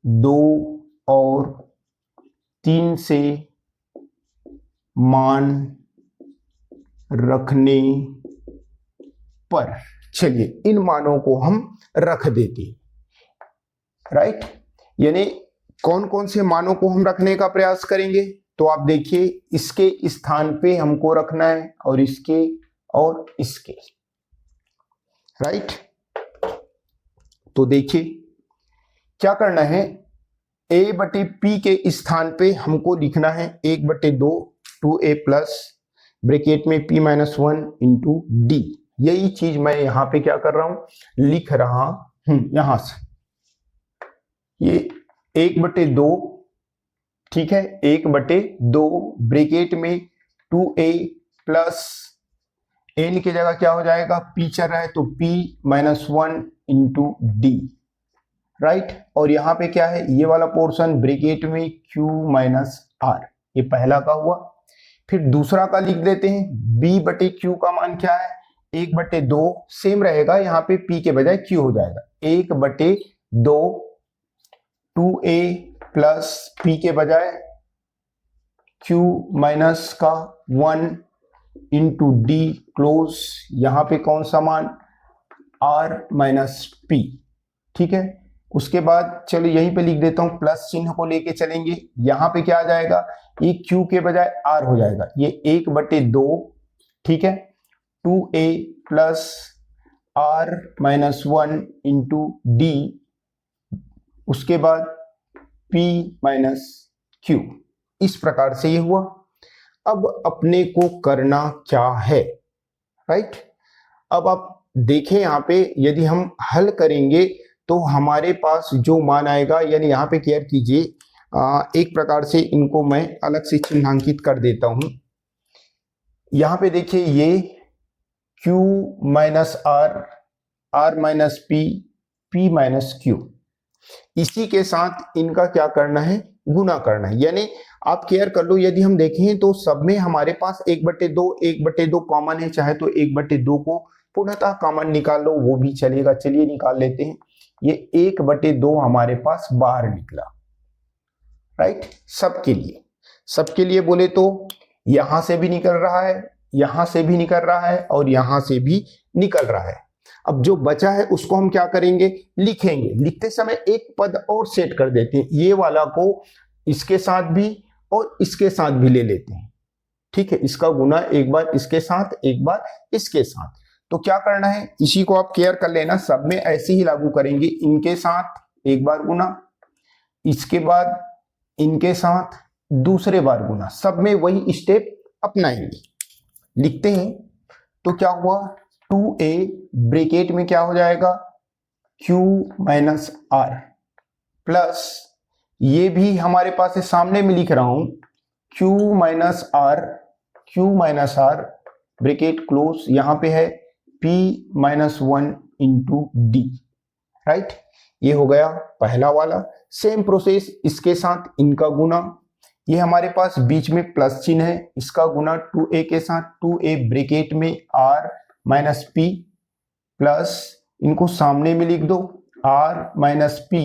A: 2 और 3 से मान रखने पर, चलिए इन मानों को हम रख देते हैं, राइट। यानी कौन कौन से मानों को हम रखने का प्रयास करेंगे, तो आप देखिए इसके स्थान पे हमको रखना है और इसके और इसके, राइट। तो देखिए क्या करना है, a बटे p के स्थान पे हमको लिखना है 1/2 2a प्लस ब्रैकेट में p माइनस 1 इंटू डी। यही चीज मैं यहां पे क्या कर रहा हूं, लिख रहा हूं। यहां से ये 1/2, ठीक है, 1/2 ब्रैकेट में 2a प्लस n की जगह क्या हो जाएगा, p चल रहा है तो p minus 1 into D, right. और यहाँ पे क्या है, ये वाला पोर्शन ब्रैकेट में q माइनस r, ये पहला का हुआ। फिर दूसरा का लिख देते हैं, b बटे q का मान क्या है, 1/2 सेम रहेगा, यहाँ पे p के बजाय q हो जाएगा, 1/2 2a प्लस p के बजाय q माइनस का 1 इंटू डी क्लोज, यहाँ पे कौन सा मान, r माइनस p, ठीक है। उसके बाद चलो यहीं पे लिख देता हूं, प्लस चिन्ह को लेके चलेंगे, यहाँ पे क्या आ जाएगा, ये q के बजाय r हो जाएगा, ये 1/2, ठीक है, 2a plus r minus 1 into D, उसके बाद p माइनस q। इस प्रकार से ये हुआ। अब अपने को करना क्या है, राइट। अब आप देखें यहाँ पे, यदि हम हल करेंगे तो हमारे पास जो मान आएगा, यानी यहाँ पे केयर कीजिए, एक प्रकार से इनको मैं अलग से चिन्हांकित कर देता हूं। यहाँ पे देखिए ये q minus r minus p minus q, इसी के साथ इनका क्या करना है, गुना करना है। यानी आप केयर कर लो, यदि हम देखें तो सब में हमारे पास 1/2 कॉमन है, चाहे तो 1/2 को पूर्णतः कॉमन निकाल लो वो भी चलेगा। चलिए निकाल लेते हैं, ये 1/2 हमारे पास बाहर निकला, राइट। सबके लिए बोले तो यहां से भी निकल रहा है, यहां से भी निकल रहा है और यहां से भी निकल रहा है। अब जो बचा है उसको हम क्या करेंगे, लिखेंगे। लिखते समय एक पद और सेट कर देते हैं, ये वाला को इसके साथ भी और इसके साथ भी ले लेते हैं, ठीक है। इसका गुना एक बार इसके साथ, एक बार इसके साथ। तो क्या करना है, इसी को आप केयर कर लेना, सब में ऐसे ही लागू करेंगे। इनके साथ एक बार गुना, इसके बाद इनके साथ दूसरे बार गुना, सब में वही स्टेप अपनाएंगे। लिखते हैं तो क्या हुआ, 2a ब्रैकेट में क्या हो जाएगा, q माइनस r प्लस, ये भी हमारे पास है, सामने में लिख रहा हूं, q minus r bracket close, यहां पे है p minus 1 into D, right. ये हो गया पहला वाला। सेम प्रोसेस इसके साथ इनका गुना, ये हमारे पास बीच में प्लस चिन्ह है, इसका गुना 2a के साथ, 2a ब्रैकेट में r माइनस p प्लस, इनको सामने में लिख दो r माइनस p,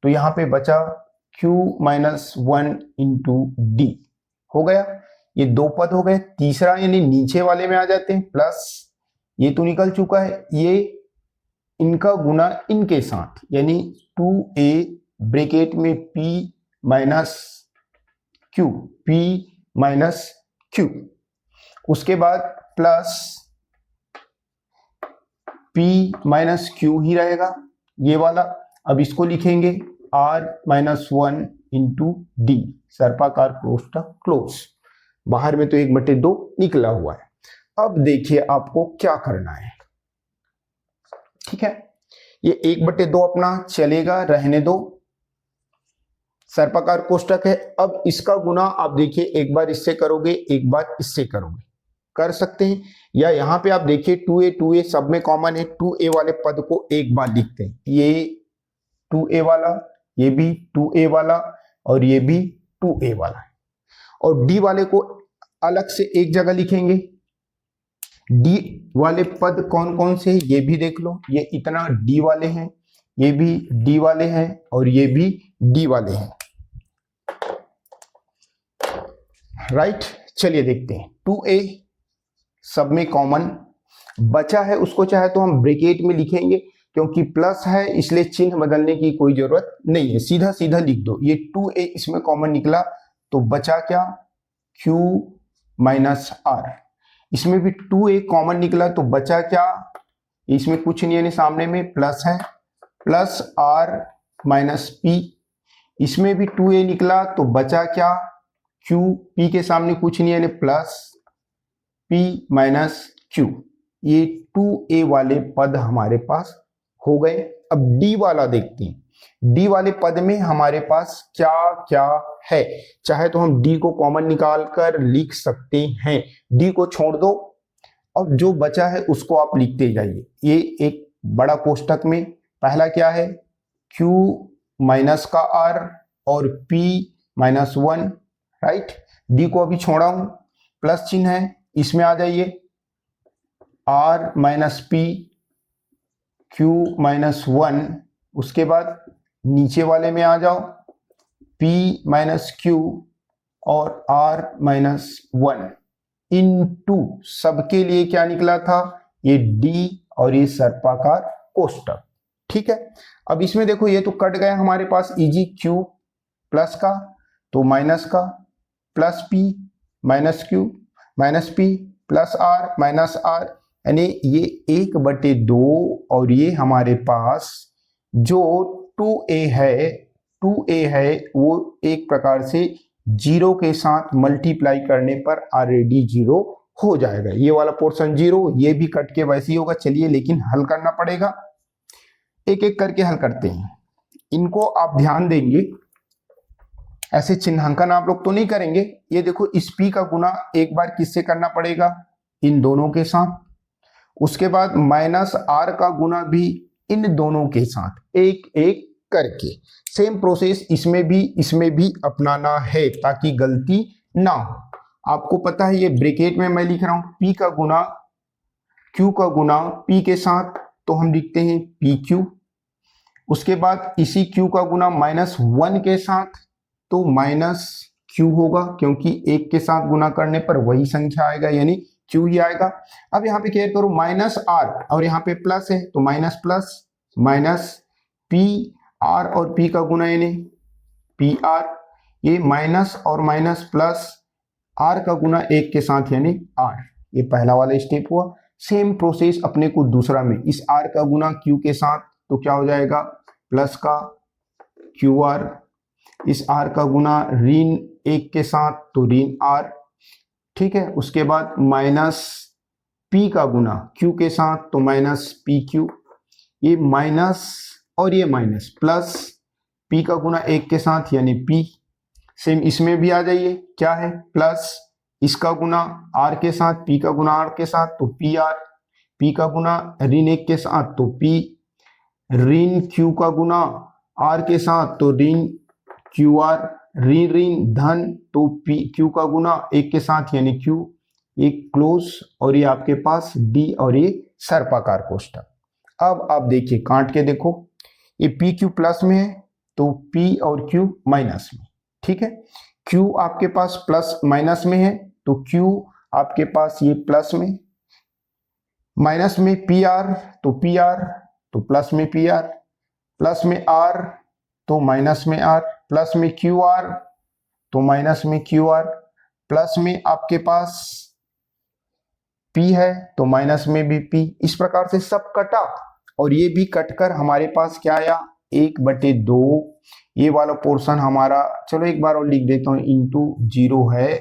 A: तो यहां पे बचा q माइनस 1 इंटू डी, हो गया। ये दो पद हो गए। तीसरा यानी नीचे वाले में आ जाते हैं, प्लस ये तो निकल चुका है, ये इनका गुना इनके साथ, यानी 2a ब्रैकेट में p माइनस q, उसके बाद प्लस p माइनस q ही रहेगा ये वाला। अब इसको लिखेंगे r माइनस 1 इंटू डी, सर्पाकार कोष्ठक क्लोज। बाहर में तो 1/2 निकला हुआ है। अब देखिए आपको क्या करना है, ठीक है। ये 1/2 अपना चलेगा, रहने दो, सर्पाकार कोष्ठक है। अब इसका गुना आप देखिए, एक बार इससे करोगे, एक बार इससे करोगे, कर सकते हैं। या यहाँ पे आप देखिए 2a सब में कॉमन है, 2a वाले पद को एक बार लिखते हैं, ये 2a वाला, ये भी 2a वाला और ये भी 2a वाला है। और d वाले को अलग से एक जगह लिखेंगे। d वाले पद कौन कौन से हैं ये भी देख लो, ये इतना d वाले हैं, ये भी d वाले हैं और ये भी d वाले हैं, राइट। चलिए देखते हैं, 2a सब में कॉमन बचा है, उसको चाहे तो हम ब्रैकेट में लिखेंगे, क्योंकि प्लस है इसलिए चिन्ह बदलने की कोई जरूरत नहीं है, सीधा सीधा लिख दो। ये 2a इसमें कॉमन निकला तो बचा क्या, q माइनस r। इसमें भी 2a कॉमन निकला तो बचा क्या, इसमें कुछ नहीं है, सामने में प्लस है, प्लस r माइनस p। इसमें भी 2a निकला तो बचा क्या, q, p के सामने कुछ नहीं है, प्लस p माइनस q। ये 2a वाले पद हमारे पास हो गए। अब d वाला देखते हैं, d वाले पद में हमारे पास क्या क्या है। चाहे तो हम d को कॉमन निकाल कर लिख सकते हैं, d को छोड़ दो, अब जो बचा है उसको आप लिखते जाइए। ये एक बड़ा कोष्ठक में पहला क्या है, q माइनस का r और p माइनस 1, राइट। d को अभी छोड़ा हूं, प्लस चिन्ह है, इसमें आ जाइए, r minus p, q minus 1, उसके बाद नीचे वाले में आ जाओ, p माइनस q और r माइनस 1 इनटू सबके लिए क्या निकला था, ये d और ये सर्पाकार कोष्ठक, ठीक है। अब इसमें देखो ये तो कट गया हमारे पास, इजी, q प्लस का तो माइनस का, plus p minus q minus p plus r minus r, यानी ये 1/2 और ये हमारे पास जो 2a है वो एक प्रकार से 0 के साथ मल्टीप्लाई करने पर ऑलरेडी 0 हो जाएगा। ये वाला पोर्शन 0, ये भी कट के वैसे ही होगा। चलिए लेकिन हल करना पड़ेगा, एक एक करके हल करते हैं। इनको आप ध्यान देंगे, ऐसे चिन्हांकन आप लोग तो नहीं करेंगे। ये देखो इस p का गुना एक बार किससे करना पड़ेगा, इन दोनों के साथ। उसके बाद माइनस r का गुना भी इन दोनों के साथ, एक एक करके। सेम प्रोसेस इसमें भी अपनाना है ताकि गलती ना हो। आपको पता है ये ब्रैकेट में मैं लिख रहा हूं, p का गुना q का गुना p के साथ, तो हम लिखते हैं pq। उसके बाद इसी q का गुना माइनस 1 के साथ, तो माइनस q होगा, क्योंकि एक के साथ गुना करने पर वही संख्या आएगा, यानी q ही आएगा। अब यहाँ पे केयर करो, माइनस r और यहाँ पे प्लस है तो minus plus, minus p r और p का गुना यानी पी आर, ये माइनस और माइनस प्लस r का गुना एक के साथ यानी r। ये पहला वाला स्टेप हुआ। सेम प्रोसेस अपने को दूसरा में, इस r का गुना q के साथ तो क्या हो जाएगा, प्लस का QR, इस r का गुना ऋण एक के साथ तो ऋण r, ठीक है। उसके बाद माइनस p का गुना q के साथ तो माइनस PQ, ये माइनस और ये माइनस, प्लस p का गुना एक के साथ यानी p। सेम इसमें भी आ जाइए, क्या है, प्लस इसका गुना r के साथ, p का गुना r के साथ तो PR, p का गुना ऋण एक के साथ तो p, ऋण q का गुना r के साथ तो ऋण QR, ऋण ऋण धन तो p q का गुना एक के साथ यानी q, ये क्लोज, और ये आपके पास d और ये सर्पाकार कोष्ठक। अब आप देखिए काट के देखो, ये पी क्यू प्लस में है तो p और q माइनस में, ठीक है। q आपके पास प्लस माइनस में है तो q आपके पास ये प्लस में, माइनस में PR तो प्लस में PR, प्लस में R तो माइनस में R, प्लस में QR तो माइनस में QR, प्लस में आपके पास P है तो माइनस में भी P। इस प्रकार से सब कटा और ये भी कटकर हमारे पास क्या आया, 1/2 ये वाला पोर्शन हमारा, चलो एक बार और लिख देता हूँ, इंटू 0 है,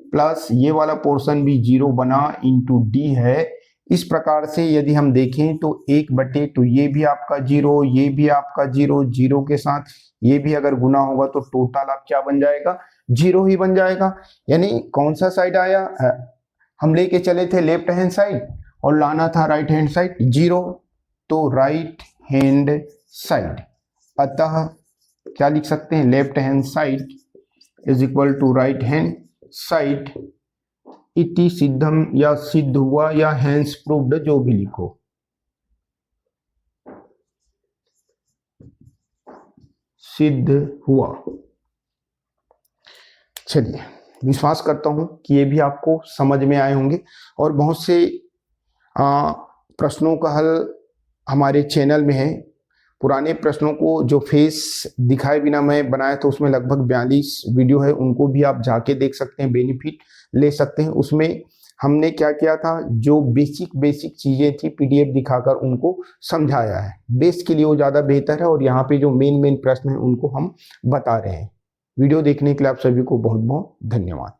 A: प्लस ये वाला पोर्शन भी 0 बना इंटू डी है। इस प्रकार से यदि हम देखें तो 1/2 ये भी आपका 0, ये भी आपका 0, 0 के साथ ये भी अगर गुना होगा तो टोटल आप क्या बन जाएगा, 0 ही बन जाएगा। यानी कौन सा साइड आया, हम लेके चले थे लेफ्ट हैंड साइड और लाना था राइट हैंड साइड 0, तो राइट हैंड साइड, अतः क्या लिख सकते हैं, left hand side is equal to right hand side. इति सिद्धम या सिद्ध हुआ या हैंस प्रूव्ड, जो भी लिखो, सिद्ध हुआ। चलिए, विश्वास करता हूं कि ये भी आपको समझ में आए होंगे और बहुत से प्रश्नों का हल हमारे चैनल में है। पुराने प्रश्नों को जो फेस दिखाए बिना मैं बनाया था उसमें लगभग 42 वीडियो है, उनको भी आप जाके देख सकते हैं, बेनिफिट ले सकते हैं। उसमें हमने क्या किया था, जो बेसिक चीजें थी पीडीएफ दिखाकर उनको समझाया है। बेस के लिए वो ज़्यादा बेहतर है और यहाँ पे जो मेन प्रश्न है उनको हम बता रहे हैं। वीडियो देखने के लिए आप सभी को बहुत बहुत धन्यवाद।